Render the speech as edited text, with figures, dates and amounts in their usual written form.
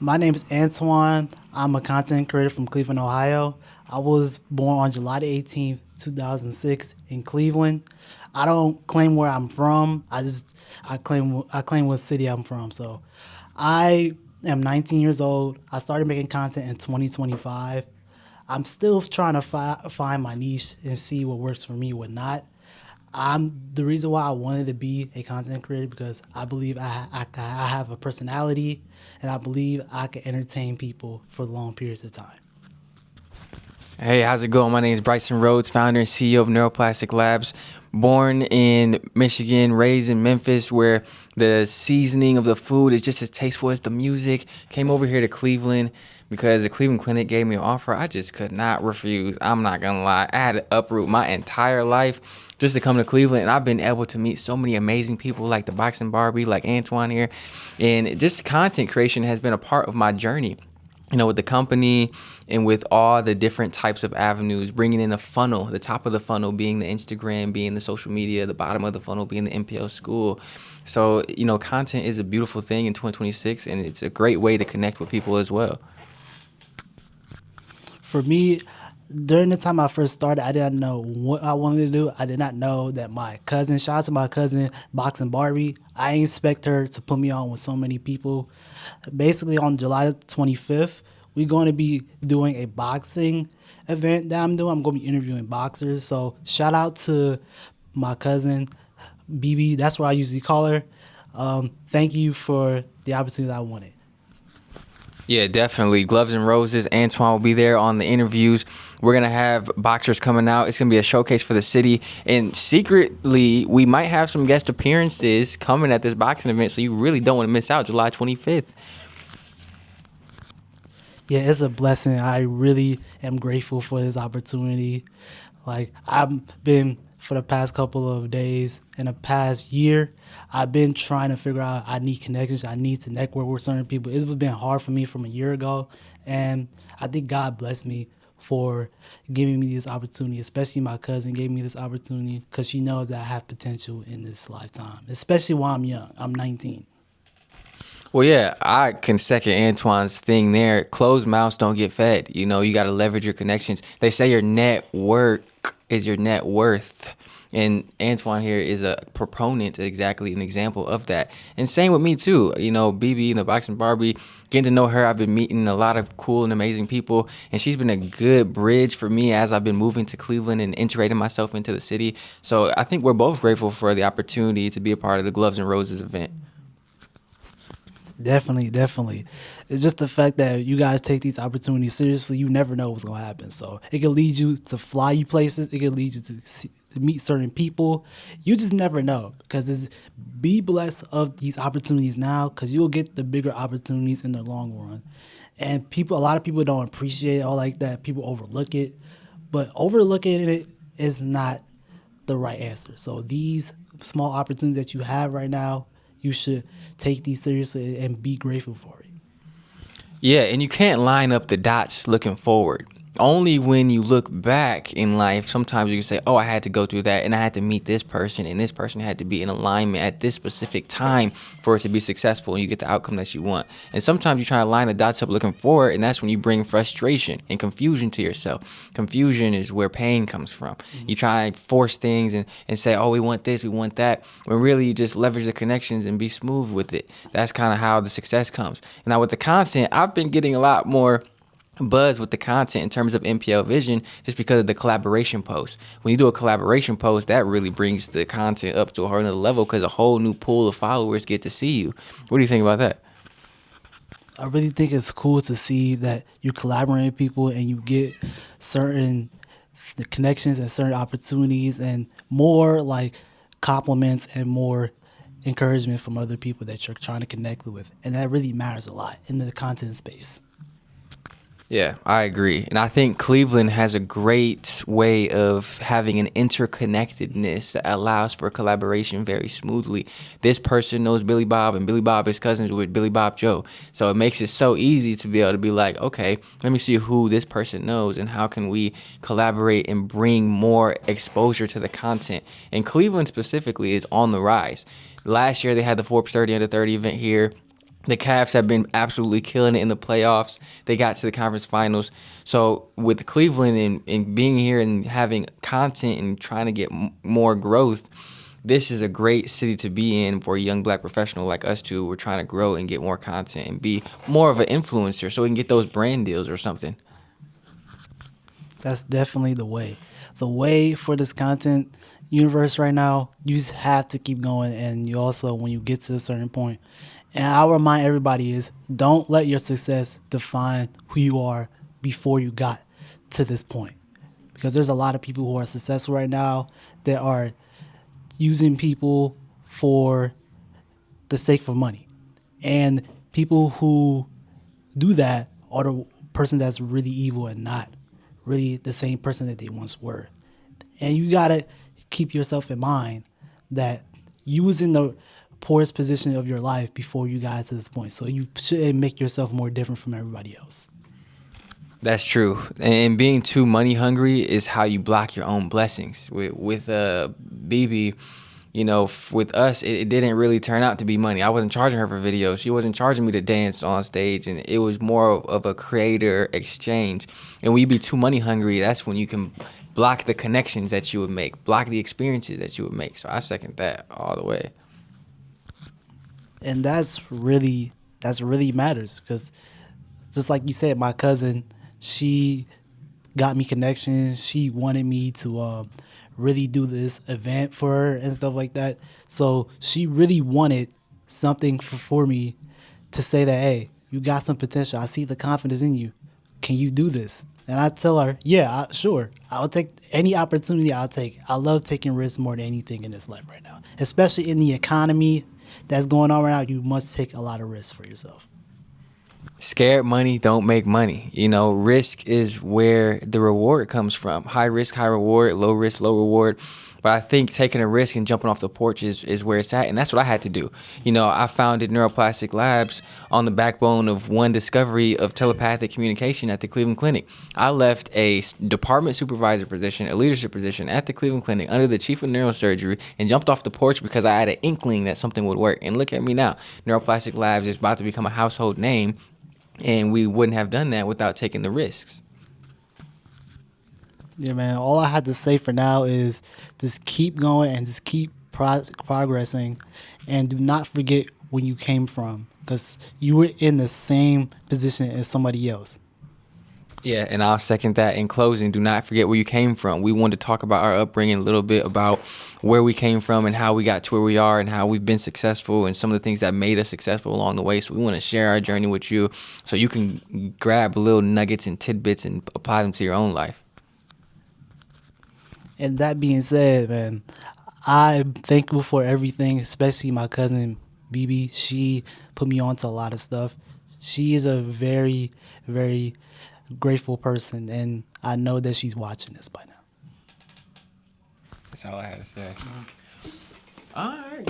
My name is Antoine. I'm a content creator from Cleveland, Ohio. I was born on July the 18th, 2006 in Cleveland. I don't claim where I'm from. I claim what city I'm from. So I am 19 years old. I started making content in 2025. I'm still trying to find my niche and see what works for me, what not. I'm the reason why I wanted to be a content creator because I believe I have a personality and I believe I can entertain people for long periods of time. Hey, how's it going? My name is Bryson Rhodes, founder and CEO of Neuroplastic Labs. Born in Michigan, raised in Memphis, where the seasoning of the food is just as tasteful as the music. Came over here to Cleveland because the Cleveland Clinic gave me an offer I just could not refuse. I'm not gonna lie. I had to uproot my entire life just to come to Cleveland, and I've been able to meet so many amazing people like the Boxing Barbie, like Antoine here, and just content creation has been a part of my journey, with the company and with all the different types of avenues, bringing in a funnel, the top of the funnel being the Instagram, being the social media, the bottom of the funnel being the NPL school. So, content is a beautiful thing in 2026, and it's a great way to connect with people as well. For me, during the time I first started, I didn't know what I wanted to do. I did not know that my cousin, shout out to my cousin, Boxing Barbie, I didn't expect her to put me on with so many people. Basically, on July 25th, we're going to be doing a boxing event that I'm doing. I'm going to be interviewing boxers. So, shout out to my cousin, BB. That's what I usually call her. Thank you for the opportunity that I wanted. Yeah, definitely. Gloves and Roses. Antoine will be there on the interviews. We're going to have boxers coming out. It's going to be a showcase for the city. And secretly, we might have some guest appearances coming at this boxing event, so you really don't want to miss out July 25th. Yeah, it's a blessing. I really am grateful for this opportunity. Like, I've been, for the past couple of days, in the past year, I've been trying to figure out I need connections. I need to network with certain people. It's been hard for me from a year ago. And I think God blessed me for giving me this opportunity, especially my cousin gave me this opportunity because she knows that I have potential in this lifetime, especially while I'm young. I'm 19. Well, yeah, I can second Antoine's thing there. Closed mouths don't get fed. You got to leverage your connections. They say your network is your net worth. And Antoine here is a proponent, exactly an example of that. And same with me, too. BB and the Boxing Barbie, getting to know her, I've been meeting a lot of cool and amazing people. And she's been a good bridge for me as I've been moving to Cleveland and integrating myself into the city. So I think we're both grateful for the opportunity to be a part of the Gloves and Roses event. Definitely, definitely. It's just the fact that you guys take these opportunities seriously. You never know what's going to happen. So it can lead you to fly you places. It can lead you to meet certain people. You just never know because be blessed of these opportunities now because you'll get the bigger opportunities in the long run. And a lot of people don't appreciate it all like that. People overlook it. But overlooking it is not the right answer. So these small opportunities that you have right now, you should take these seriously and be grateful for it. Yeah, and you can't line up the dots looking forward. Only when you look back in life, sometimes you can say, oh, I had to go through that and I had to meet this person and this person had to be in alignment at this specific time for it to be successful and you get the outcome that you want. And sometimes you try to line the dots up looking forward, and that's when you bring frustration and confusion to yourself. Confusion is where pain comes from. You try to force things and say, oh, we want this, we want that, when really you just leverage the connections and be smooth with it. That's kind of how the success comes. And now with the content, I've been getting a lot more buzz with the content in terms of NPL Vision just because of the collaboration post. When you do a collaboration post, that really brings the content up to a whole nother level because a whole new pool of followers get to see you. What do you think about that? I really think it's cool to see that you collaborate with people and you get certain connections and certain opportunities and more like compliments and more encouragement from other people that you're trying to connect with. And that really matters a lot in the content space. Yeah, I agree. And I think Cleveland has a great way of having an interconnectedness that allows for collaboration very smoothly. This person knows Billy Bob, and Billy Bob is cousins with Billy Bob Joe. So it makes it so easy to be able to be like, okay, let me see who this person knows and how can we collaborate and bring more exposure to the content. And Cleveland specifically is on the rise. Last year they had the Forbes 30 Under 30 event here. The Cavs have been absolutely killing it in the playoffs. They got to the conference finals. So with Cleveland and being here and having content and trying to get more growth, this is a great city to be in for a young black professional like us too. We're trying to grow and get more content and be more of an influencer so we can get those brand deals or something. That's definitely the way. The way for this content universe right now, you just have to keep going. And you also, when you get to a certain point, and I'll remind everybody is don't let your success define who you are before you got to this point. Because there's a lot of people who are successful right now that are using people for the sake of money. And people who do that are the person that's really evil and not really the same person that they once were. And you gotta keep yourself in mind that you was in the poorest position of your life before you got to this point. So you shouldn't make yourself more different from everybody else. That's true. And being too money hungry is how you block your own blessings. With BB, with us, it didn't really turn out to be money. I wasn't charging her for videos. She wasn't charging me to dance on stage, and it was more of a creator exchange. And when you be too money hungry, that's when you can block the connections that you would make, block the experiences that you would make. So I second that all the way. And that's really matters because just like you said, my cousin, she got me connections. She wanted me to really do this event for her and stuff like that. So she really wanted something for me to say that, hey, you got some potential. I see the confidence in you. Can you do this? And I tell her, yeah, sure. I'll take any opportunity I'll take. I love taking risks more than anything in this life right now, especially in the economy that's going on right now. You must take a lot of risks for yourself. Scared money don't make money. Risk is where the reward comes from. High risk, high reward, low risk, low reward. But I think taking a risk and jumping off the porch is where it's at. And that's what I had to do. I founded Neuroplastic Labs on the backbone of one discovery of telepathic communication at the Cleveland Clinic. I left a department supervisor position, a leadership position at the Cleveland Clinic under the chief of neurosurgery and jumped off the porch because I had an inkling that something would work. And look at me now. Neuroplastic Labs is about to become a household name. And we wouldn't have done that without taking the risks. Yeah, man. All I had to say for now is just keep going and just keep progressing, and do not forget where you came from because you were in the same position as somebody else. Yeah, and I'll second that. In closing, do not forget where you came from. We wanted to talk about our upbringing a little bit, about where we came from and how we got to where we are and how we've been successful and some of the things that made us successful along the way. So we want to share our journey with you so you can grab little nuggets and tidbits and apply them to your own life. And that being said, man, I'm thankful for everything, especially my cousin BB. She put me onto a lot of stuff. She is a very, very grateful person, and I know that she's watching this by now. That's all I had to say. All right.